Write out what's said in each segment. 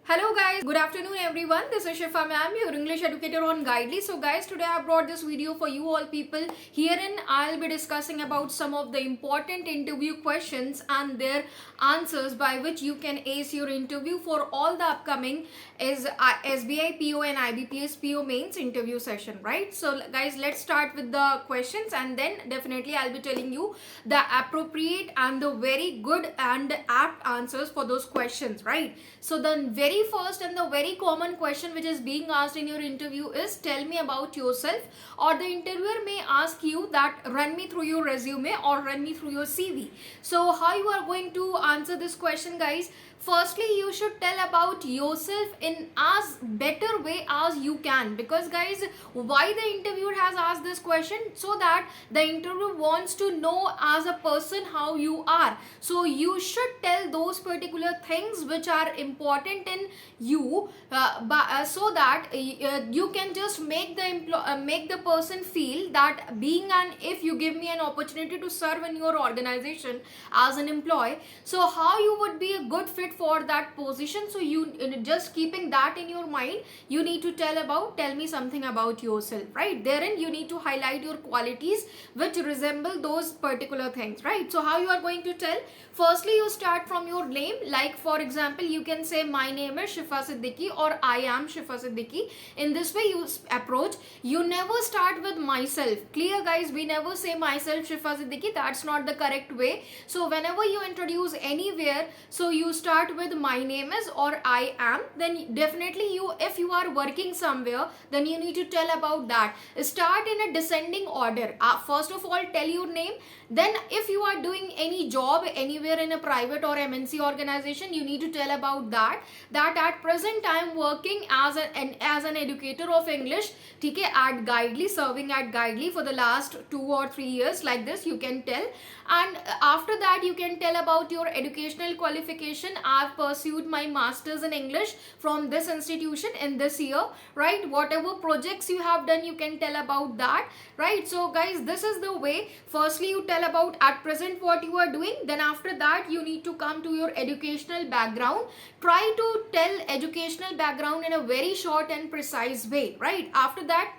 Hello guys, good afternoon everyone. This is Shifa ma'am, your English educator on Guidely. So guys, today I brought this video for you all people. Herein I'll be discussing about some of the important interview questions and their answers by which you can ace your interview for all the upcoming SBI PO and IBPS PO mains interview session, right? So guys, let's start with the questions and then definitely I'll be telling you the appropriate and the very good and apt answers for those questions, right? So the very first and the very common question which is being asked in your interview is tell me about yourself, or the interviewer may ask you that run me through your resume or run me through your CV. So how you are going to answer this question, guys? Firstly, you should tell about yourself in as better way as you can, because guys, why the interviewer has asked this question? So that the interviewer wants to know as a person how you are. So you should tell those particular things which are important in you, so that you can just make the person feel that being an if you give me an opportunity to serve in your organization as an employee, so how you would be a good fit for that position. So you just keeping that in your mind, you need to tell me something about yourself, right? Therein you need to highlight your qualities which resemble those particular things, right? So how you are going to tell? Firstly, you start from your name. Like for example, you can say my name is Shifa Siddiqui or I am Shifa Siddiqui. In this way you approach. You never start with myself. Clear guys? We never say myself Shifa Siddiqui. That's not the correct way. So whenever you introduce anywhere, so you start with my name is or I am. Then definitely if you are working somewhere, then you need to tell about that. Start in a descending order. First of all, tell your name. Then if you are doing any job anywhere in a private or MNC organization, you need to tell about that at present I am working as an educator of English, okay, at Guidely, serving at Guidely for the last 2 or 3 years. Like this you can tell. And after that you can tell about your educational qualification. I've pursued my masters in English from this institution in this year, right? Whatever projects you have done, you can tell about that, right? So guys, this is the way. Firstly you tell about at present what you are doing, then after that you need to come to your educational background. Try to tell educational background in a very short and precise way, right? After that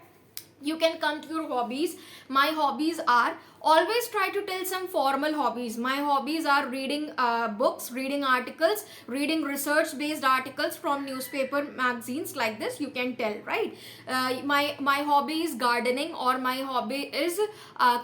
you can come to your hobbies. My hobbies are, always try to tell some formal hobbies. My hobbies are reading books, reading articles, reading research based articles from newspaper magazines. Like this you can tell, right? My hobby is gardening, or my hobby is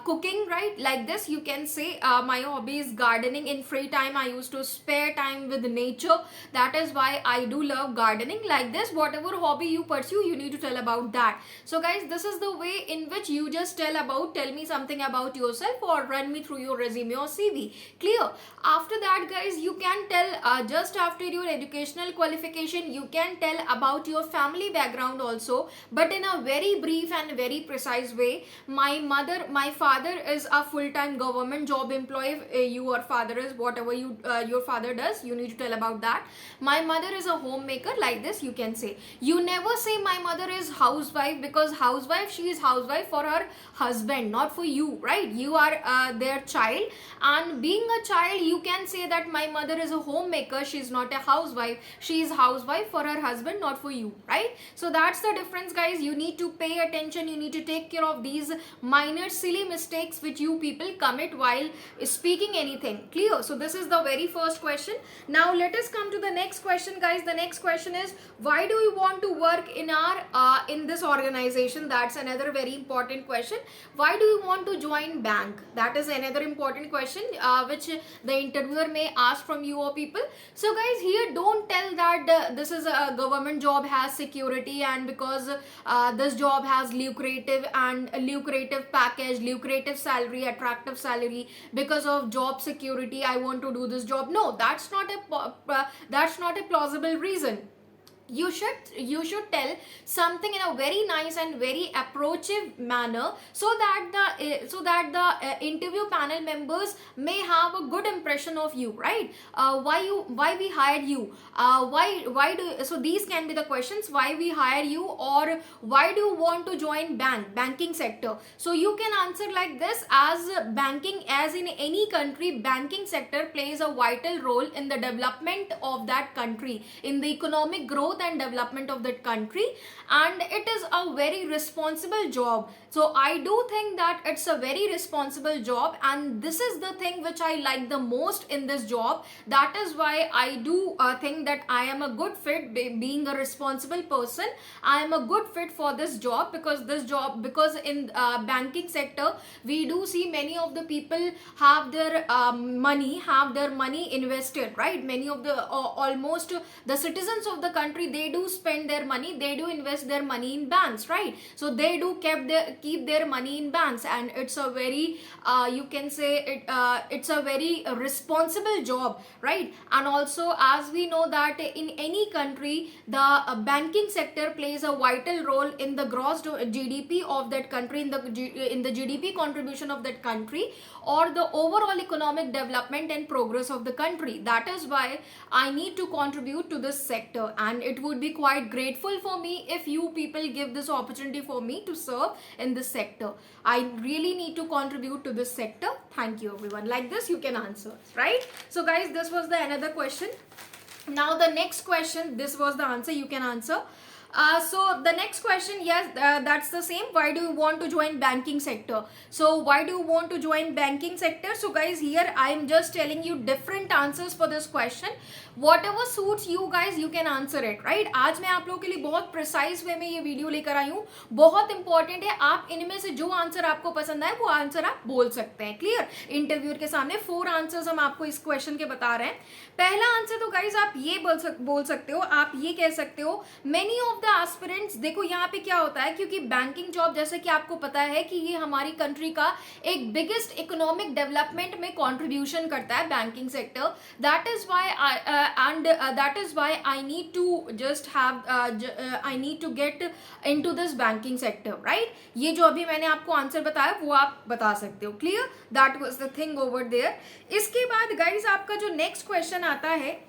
cooking, right? Like this you can say my hobby is gardening. In free time I used to spare time with nature, that is why I do love gardening. Like this, whatever hobby you pursue, you need to tell about that. So guys, this is the way in which you just tell me something about yourself or run me through your resume or CV. Clear? After that guys, you can tell just after your educational qualification, you can tell about your family background also, but in a very brief and very precise way. My father is a full-time government job employee. Your father is whatever your father does, you need to tell about that. My mother is a homemaker. Like this you can say. You never say my mother is housewife, because housewife, she is housewife for her husband, not for you, right? You are their child, and being a child you can say that my mother is a homemaker, she is not a housewife, she is housewife for her husband, not for you, right? So that's the difference guys. You need to pay attention, you need to take care of these minor silly mistakes which you people commit while speaking anything. Clear? So this is the very first question. Now let us come to the next question guys. The next question is, why do you want to work in this organization? That's another very important question. Why do you want to join bank? That is another important question which the interviewer may ask from you or people. So guys, here don't tell that this is a government job, has security, and because this job has lucrative package, lucrative salary, attractive salary, because of job security I want to do this job. No, that's not a plausible reason. you should tell something in a very nice and very approachable manner, so that the interview panel members may have a good impression of you, right? Why we hired you, why do so these can be the questions: why we hire you, or why do you want to join banking sector? So you can answer like this: as banking, as in any country, banking sector plays a vital role in the development of that country, in the economic growth and development of that country, and it is a very responsible job. So I do think that it's a very responsible job, and this is the thing which I like the most in this job. That is why I do think that I am a good fit. Being a responsible person, I am a good fit for this job, because in banking sector we do see many of the people have their money invested, right? Many of the almost the citizens of the country, they do spend their money, they do invest their money in banks, right? So they do keep their money in banks, and it's a very you can say it's a very responsible job, right? And also, as we know that in any country, the banking sector plays a vital role in the gross GDP of that country, in the GDP contribution of that country, or the overall economic development and progress of the country. That is why I need to contribute to this sector, and it would be quite grateful for me if you people give this opportunity for me to serve in this sector. I really need to contribute to this sector. Thank you, everyone. Like this you can answer, right? So guys, this was the another question. Now the next question, this was the answer, you can answer. So the next question, yes, that's the same. Why do you want to join banking sector? So why do you want to join banking sector? So guys, here I am just telling you different answers for this question. Whatever suits you guys, you can answer it, right? आज मैं आप लोगों के लिए बहुत precise वे में ये video लेकर आई हूँ. बहुत इंपॉर्टेंट है. आप इनमें से जो आंसर आपको पसंद आए वो आंसर आप बोल सकते हैं. क्लियर? इंटरव्यूअर के सामने 4 आंसर्स हम आपको इस क्वेश्चन के बता रहे हैं. पहला आंसर तो गाइज आप ये बोल सकते हो, आप ये कह सकते हो मेनी ऑफ द एस्पिरेंट्स. देखो यहाँ पे क्या होता है, क्योंकि बैंकिंग जॉब जैसे कि आपको पता है कि ये हमारी कंट्री का एक बिगेस्ट इकोनॉमिक डेवलपमेंट में कंट्रीब्यूशन करता है banking sector. That is why and that is why I need to just have I need to get into this banking sector, right? ये जो अभी मैंने आपको आंसर बताया वो आप बता सकते हो. Clear? That was the thing over there. इसके बाद गाइज आपका जो नेक्स्ट क्वेश्चन आता है,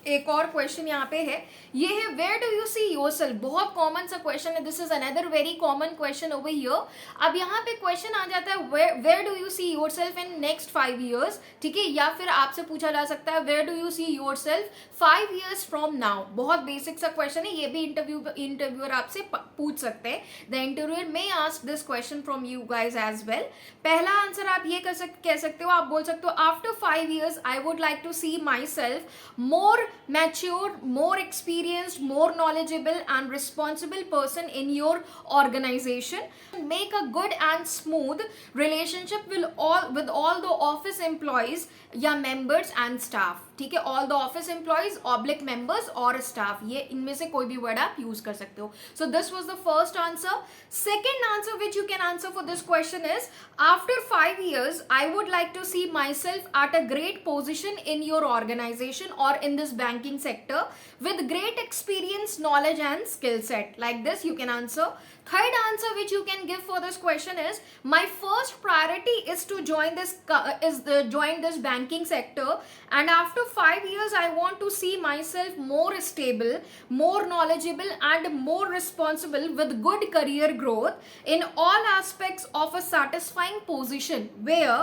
एक और क्वेश्चन यहाँ पे है, ये है where do you see yourself. बहुत कॉमन सा क्वेश्चन है. This is another very common question over here. अब यहाँ पे क्वेश्चन आ जाता है where do you see yourself in next 5 years, ठीक है? या फिर आपसे पूछा जा सकता है where do you see yourself 5 years from now. बहुत बेसिक सा क्वेश्चन है. ये भी इंटरव्यूअर आपसे पूछ सकते हैं. The interviewer may ask this question from you guys as well. पहला आंसर आप ये कह सकते हो, आप बोल सकते हो after 5 years I would like to see myself more mature, more experienced, more knowledgeable and responsible person in your organization. Make a good and smooth relationship with all the office employees या members and staff. ठीक है? All the office employees oblique members और staff, ये इनमें से कोई भी word आप यूज कर सकते हो. So this was the first answer. Second answer which you can answer for this question is after 5 years I would like to see myself at a great position in your organization और in this banking sector with great experience, knowledge and skill set. Like this you can answer. Third answer which you can give for this question is my first priority is to join this banking sector, and after 5 years I want to see myself more stable, more knowledgeable and more responsible with good career growth in all aspects of a satisfying position where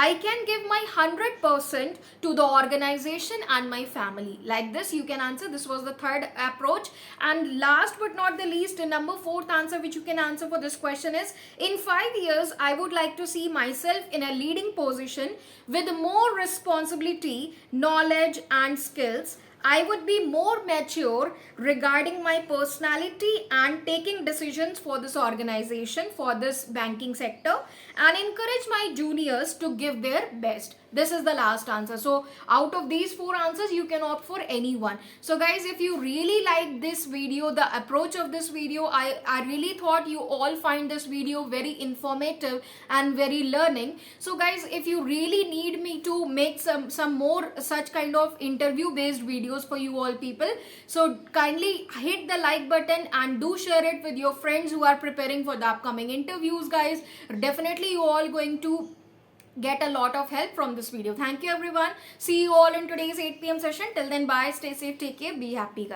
I can give my 100% to the organization and my family. Like this you can answer. This was the third approach. And last but not the least, number 4th answer which you can answer for this question is in 5 years I would like to see myself in a leading position with more responsibility, knowledge and skills. I would be more mature regarding my personality and taking decisions for this organization, for this banking sector, and encourage my juniors to give their best. this is the last answer. So out of these 4 answers, you can opt for any one. So guys, if you really like this video, the approach of this video, I really thought you all find this video very informative and very learning. So guys, if you really need me to make some more such kind of interview based videos for you all people, so kindly hit the like button and do share it with your friends who are preparing for the upcoming interviews, guys. Definitely you all going to get a lot of help from this video. Thank you everyone. See you all in today's 8 p.m. session. Till then, bye, stay safe, take care, be happy, guys.